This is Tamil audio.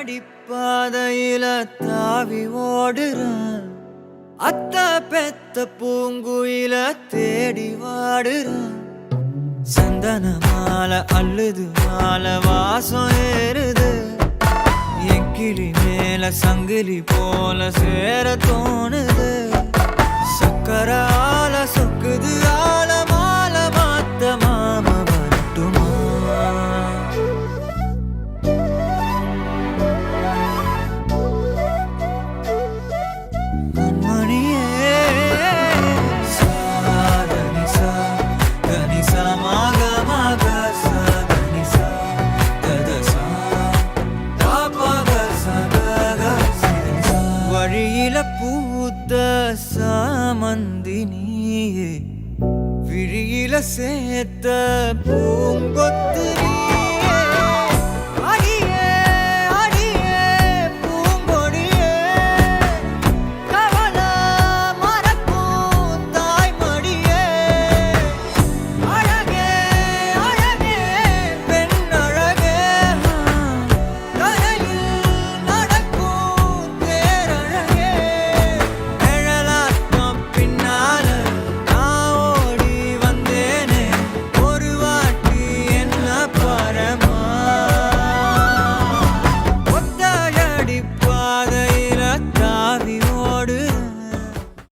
அடிப்பாதையில தாவி ஓடுறான் அத்த பெத்த பூங்குயில தேடி வாடுறான் சந்தன மாலை அள்ளுது மாலை வாசம் ஏறுது என் கிளி மேல சங்கிலி போல சேர தோணுது சக்கர ஆல சொக்குது ஆல மால மாத்த மாம வரட்டுமா கண்மணியே சாதனிசா கனிசா மாக மாக சாதனிசா ததசா தாபக சதக சிதசா வழியில பூத்த சாமந்தி நீயே விழியில சேர்த்த பூங்கொத்து